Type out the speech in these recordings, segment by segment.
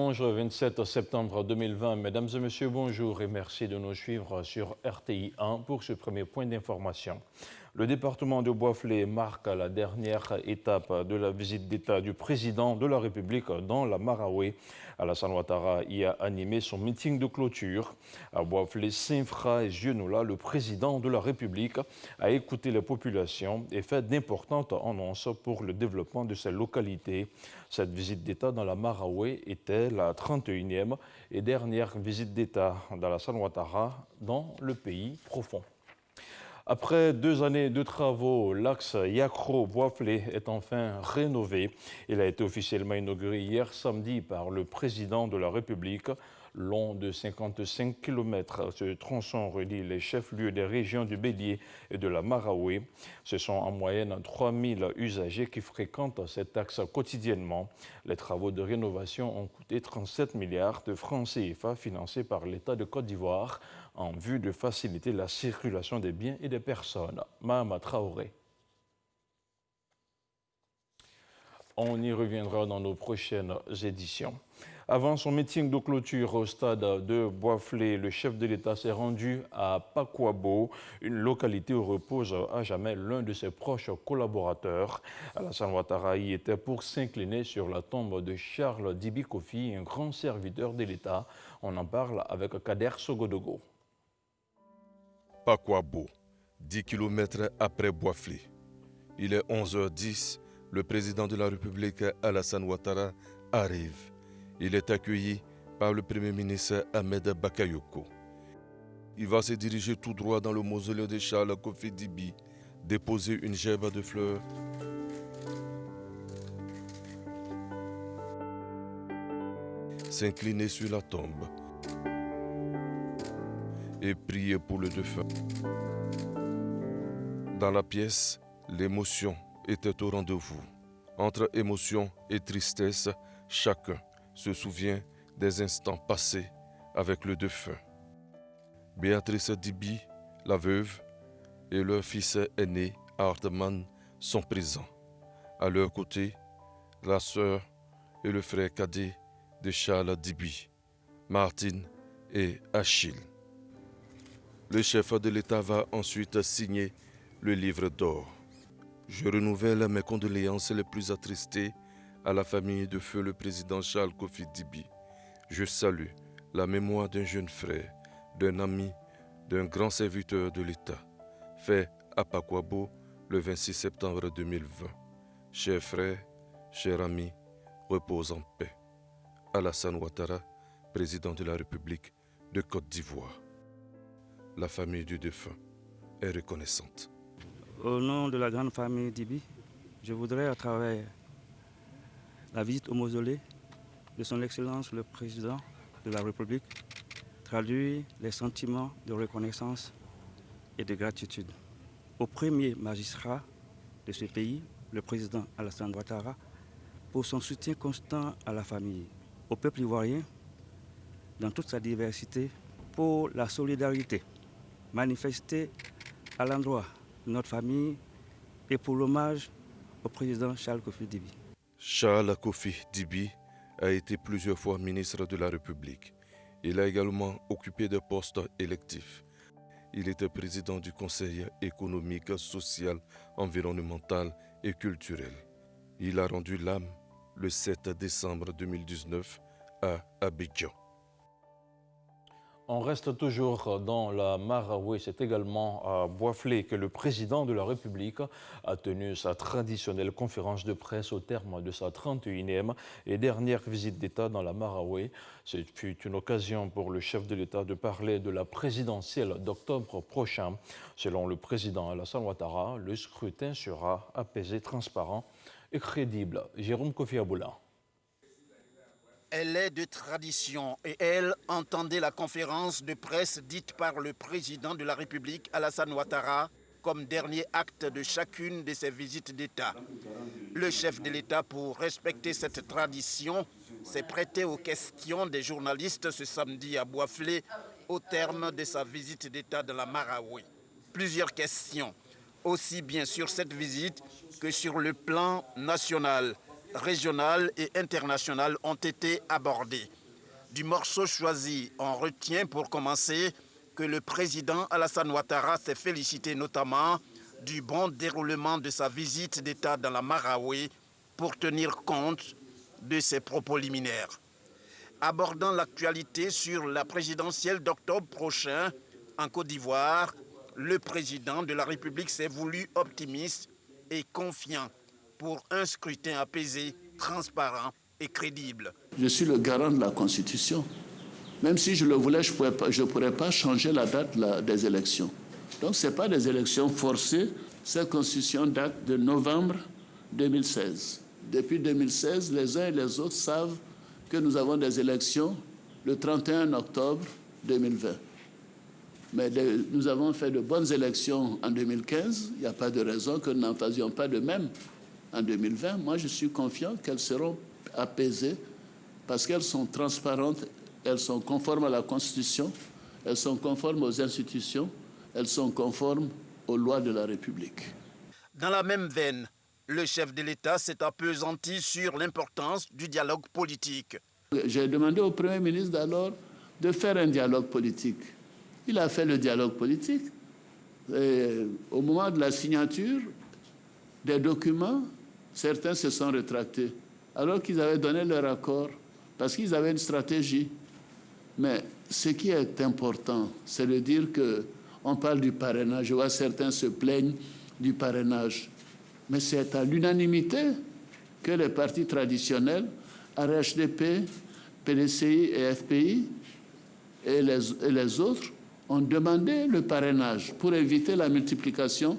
Dimanche 27 septembre 2020, mesdames et messieurs, bonjour et merci de nous suivre sur RTI 1 pour ce premier point d'information. Le département de Boiflé marque la dernière étape de la visite d'État du président de la République dans la Maraoué. Alassane Ouattara y a animé son meeting de clôture. À Boiflé, Saint-Fra et Zieunula, le président de la République a écouté les populations et fait d'importantes annonces pour le développement de ces localités. Cette visite d'État dans la Maraoué était la 31e et dernière visite d'État d'Alassane Ouattara dans le pays profond. Après 2 années de travaux, l'axe Yakro-Boiflé est enfin rénové. Il a été officiellement inauguré hier samedi par le président de la République. Long de 55 km, ce tronçon relie les chefs-lieux des régions du Bélier et de la Maraoué. Ce sont en moyenne 3000 usagers qui fréquentent cet axe quotidiennement. Les travaux de rénovation ont coûté 37 milliards de francs CFA financés par l'État de Côte d'Ivoire en vue de faciliter la circulation des biens et des personnes. Mahama Traoré. On y reviendra dans nos prochaines éditions. Avant son meeting de clôture au stade de Boiflé, le chef de l'État s'est rendu à Pakwabo, une localité où repose à jamais l'un de ses proches collaborateurs. Alassane Ouattara y était pour s'incliner sur la tombe de Charles Dibi Kofi, un grand serviteur de l'État. On en parle avec Kader Sogodogo. Pakwabo, 10 km après Boiflé. Il est 11h10, le président de la République Alassane Ouattara arrive. Il est accueilli par le Premier ministre Ahmed Bakayoko. Il va se diriger tout droit dans le mausolée de Charles Kofi Dibi, déposer une gerbe de fleurs. S'incliner sur la tombe et prier pour le défunt. Dans la pièce, l'émotion était au rendez-vous. Entre émotion et tristesse, chacun se souvient des instants passés avec le défunt. Béatrice Dibi, la veuve, et leur fils aîné, Hartman, sont présents. À leur côté, la sœur et le frère cadet de Charles Dibi, Martine et Achille. Le chef de l'État va ensuite signer le livre d'or. Je renouvelle mes condoléances les plus attristées à la famille de feu le président Charles Kofi Dibi. Je salue la mémoire d'un jeune frère, d'un ami, d'un grand serviteur de l'État, fait à Pakwabo le 26 septembre 2020. Chers frères, chers amis, repose en paix. Alassane Ouattara, président de la République de Côte d'Ivoire. La famille du défunt est reconnaissante. Au nom de la grande famille Dibi, je voudrais, à travers la visite au mausolée de son Excellence le Président de la République, traduire les sentiments de reconnaissance et de gratitude au premier magistrat de ce pays, le président Alassane Ouattara, pour son soutien constant à la famille, au peuple ivoirien, dans toute sa diversité, pour la solidarité manifestée à l'endroit de notre famille et pour l'hommage au président Charles Kofi Dibi. Charles Kofi Dibi a été plusieurs fois ministre de la République. Il a également occupé des postes électifs. Il était président du Conseil économique, social, environnemental et culturel. Il a rendu l'âme le 7 décembre 2019 à Abidjan. On reste toujours dans la Maraoué. C'est également à Boiflé que le président de la République a tenu sa traditionnelle conférence de presse au terme de sa 31e et dernière visite d'État dans la Maraoué. Ce fut une occasion pour le chef de l'État de parler de la présidentielle d'octobre prochain. Selon le président Alassane Ouattara, le scrutin sera apaisé, transparent et crédible. Jérôme Kofi Aboula. Elle est de tradition et elle entendait la conférence de presse dite par le président de la République, Alassane Ouattara, comme dernier acte de chacune de ses visites d'État. Le chef de l'État, pour respecter cette tradition, s'est prêté aux questions des journalistes ce samedi à Boiflé au terme de sa visite d'État de la Maraoué. Plusieurs questions, aussi bien sur cette visite que sur le plan national. régionales et internationales ont été abordées. Du morceau choisi, on retient pour commencer que le président Alassane Ouattara s'est félicité notamment du bon déroulement de sa visite d'État dans la Marawi pour tenir compte de ses propos liminaires. Abordant l'actualité sur la présidentielle d'octobre prochain en Côte d'Ivoire, le président de la République s'est voulu optimiste et confiant pour un scrutin apaisé, transparent et crédible. Je suis le garant de la Constitution. Même si je le voulais, je ne pourrais pas changer la date des élections. Donc ce n'est pas des élections forcées. Cette Constitution date de novembre 2016. Depuis 2016, les uns et les autres savent que nous avons des élections le 31 octobre 2020. Mais nous avons fait de bonnes élections en 2015. Il n'y a pas de raison que nous n'en faisions pas de même en 2020. Moi, je suis confiant qu'elles seront apaisées parce qu'elles sont transparentes, elles sont conformes à la Constitution, elles sont conformes aux institutions, elles sont conformes aux lois de la République. Dans la même veine, le chef de l'État s'est appesanti sur l'importance du dialogue politique. J'ai demandé au Premier ministre d'alors de faire un dialogue politique. Il a fait le dialogue politique. Et au moment de la signature des documents, certains se sont rétractés, alors qu'ils avaient donné leur accord, parce qu'ils avaient une stratégie. Mais ce qui est important, c'est de dire qu'on parle du parrainage. Je vois certains se plaignent du parrainage. Mais c'est à l'unanimité que les partis traditionnels, RHDP, PDCI et FPI et les autres, ont demandé le parrainage pour éviter la multiplication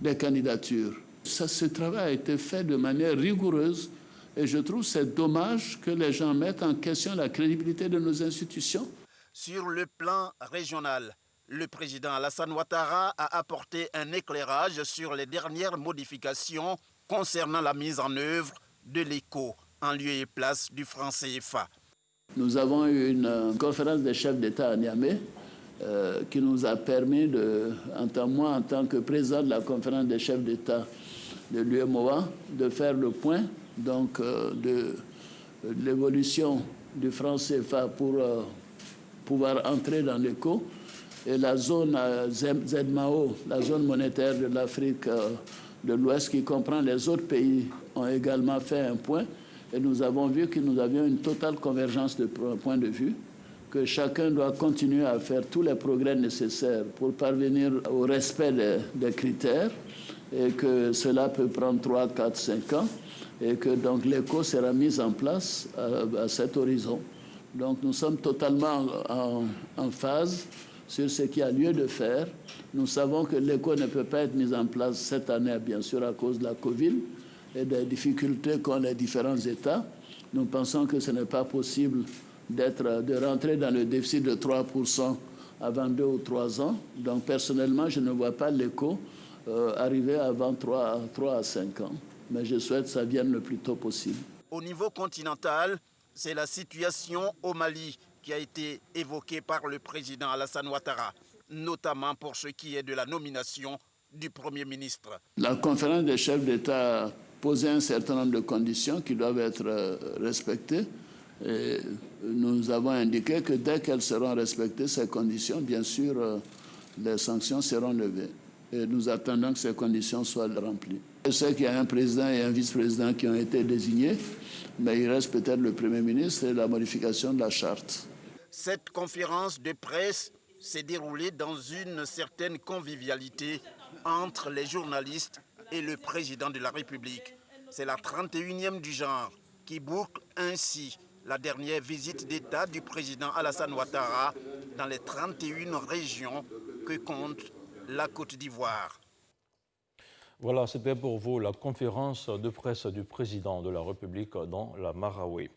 des candidatures. Ce travail a été fait de manière rigoureuse et je trouve c'est dommage que les gens mettent en question la crédibilité de nos institutions. Sur le plan régional, le président Alassane Ouattara a apporté un éclairage sur les dernières modifications concernant la mise en œuvre de l'écho en lieu et place du franc CFA. Nous avons eu une conférence des chefs d'État à Niamey qui nous a permis, moi en tant que président de la conférence des chefs d'État de l'UEMOA, de faire le point donc, de l'évolution du franc CFA pour pouvoir entrer dans l'éco. Et la zone ZMAO, la zone monétaire de l'Afrique de l'Ouest, qui comprend les autres pays, ont également fait un point. Et nous avons vu que nous avions une totale convergence de points de vue, que chacun doit continuer à faire tous les progrès nécessaires pour parvenir au respect des critères, et que cela peut prendre 3, 4, 5 ans, et que donc l'éco sera mis en place à cet horizon. Donc nous sommes totalement en phase sur ce qu'il y a lieu de faire. Nous savons que l'éco ne peut pas être mis en place cette année, bien sûr, à cause de la Covid et des difficultés qu'ont les différents États. Nous pensons que ce n'est pas possible de rentrer dans le déficit de 3% avant 2 ou 3 ans. Donc personnellement, je ne vois pas l'éco arriver avant 3 à 5 ans. Mais je souhaite que ça vienne le plus tôt possible. Au niveau continental, c'est la situation au Mali qui a été évoquée par le président Alassane Ouattara, notamment pour ce qui est de la nomination du Premier ministre. La conférence des chefs d'État a posé un certain nombre de conditions qui doivent être respectées. Et nous avons indiqué que dès qu'elles seront respectées, ces conditions, bien sûr, les sanctions seront levées. Et nous attendons que ces conditions soient remplies. Je sais qu'il y a un président et un vice-président qui ont été désignés, mais il reste peut-être le Premier ministre et la modification de la charte. Cette conférence de presse s'est déroulée dans une certaine convivialité entre les journalistes et le président de la République. C'est la 31e du genre qui boucle ainsi la dernière visite d'État du président Alassane Ouattara dans les 31 régions que compte la Côte d'Ivoire. Voilà, c'était pour vous la conférence de presse du président de la République dans la Marawi.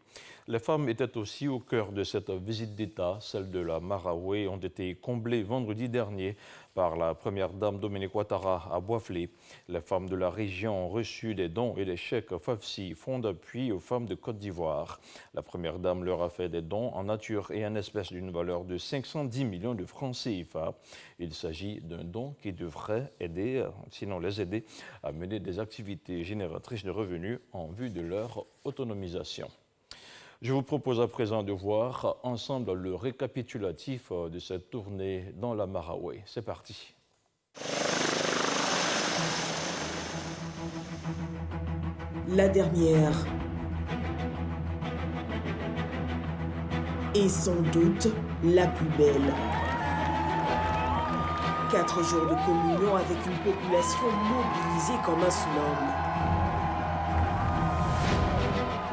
Les femmes étaient aussi au cœur de cette visite d'État. Celles de la Marawi ont été comblées vendredi dernier par la première dame Dominique Ouattara à Boisflé. Les femmes de la région ont reçu des dons et des chèques FAFSI, fonds d'appui aux femmes de Côte d'Ivoire. La première dame leur a fait des dons en nature et en espèces d'une valeur de 510 millions de francs CFA. Il s'agit d'un don qui devrait aider, sinon les aider, à mener des activités génératrices de revenus en vue de leur autonomisation. Je vous propose à présent de voir ensemble le récapitulatif de cette tournée dans la Maraoué. C'est parti. La dernière et sans doute la plus belle. 4 jours de communion avec une population mobilisée comme un tsunami.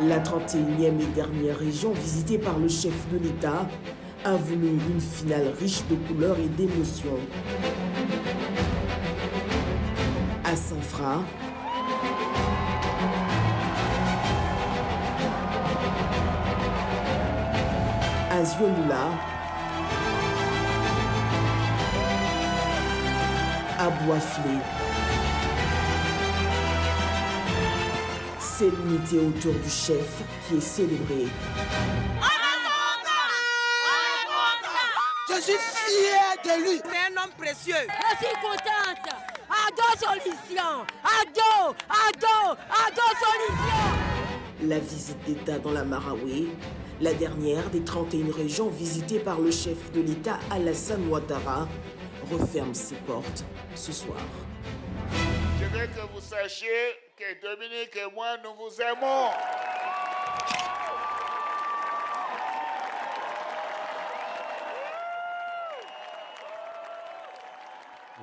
La 31e et dernière région visitée par le chef de l'État a voulu une finale riche de couleurs et d'émotions. À Saint-Fra, à Zionula, à Boisflé. C'est l'unité autour du chef qui est célébrée. Je suis fier de lui. C'est un homme précieux. Je suis contente. Ado solution. Ado solution. La visite d'État dans la Maraoué, la dernière des 31 régions visitées par le chef de l'État Alassane Ouattara, referme ses portes ce soir. Je veux que vous sachiez que Dominique et moi, nous vous aimons.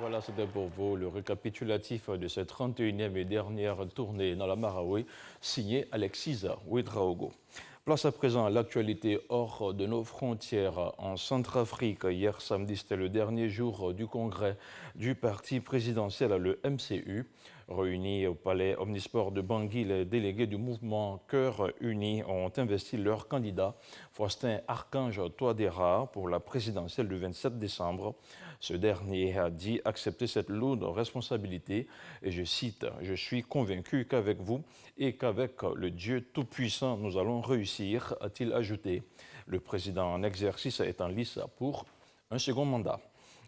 Voilà, c'était pour vous le récapitulatif de cette 31e et dernière tournée dans la Maraoué, signé Alexis Ouedraogo. Place à présent à l'actualité hors de nos frontières. En Centrafrique, hier samedi, c'était le dernier jour du congrès du parti présidentiel, le MCU. Réunis au palais Omnisport de Bangui, les délégués du mouvement Cœur Uni ont investi leur candidat, Faustin Archange Touadéra, pour la présidentielle du 27 décembre. Ce dernier a dit accepter cette lourde responsabilité et je cite « Je suis convaincu qu'avec vous et qu'avec le Dieu Tout-Puissant, nous allons réussir », a-t-il ajouté. Le président en exercice est en lice pour un second mandat.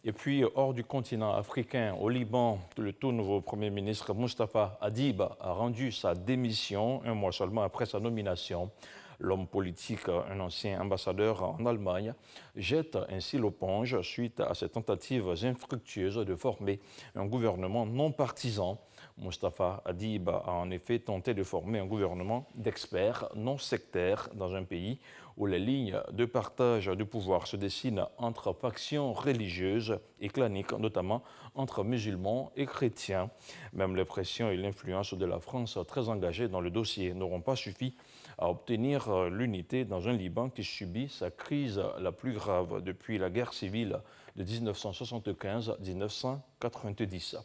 Et puis, hors du continent africain, au Liban, le tout nouveau Premier ministre Moustapha Hadib a rendu sa démission un mois seulement après sa nomination. L'homme politique, un ancien ambassadeur en Allemagne, jette ainsi l'éponge suite à ses tentatives infructueuses de former un gouvernement non partisan. Moustapha Hadib a en effet tenté de former un gouvernement d'experts non sectaires dans un pays où les lignes de partage du pouvoir se dessinent entre factions religieuses et claniques, notamment entre musulmans et chrétiens. Même les pressions et l'influence de la France, très engagée dans le dossier, n'auront pas suffi à obtenir l'unité dans un Liban qui subit sa crise la plus grave depuis la guerre civile de 1975-1990.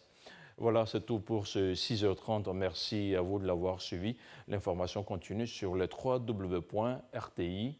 Voilà, c'est tout pour ce 6h30. Merci à vous de l'avoir suivi. L'information continue sur le www.rti.ci.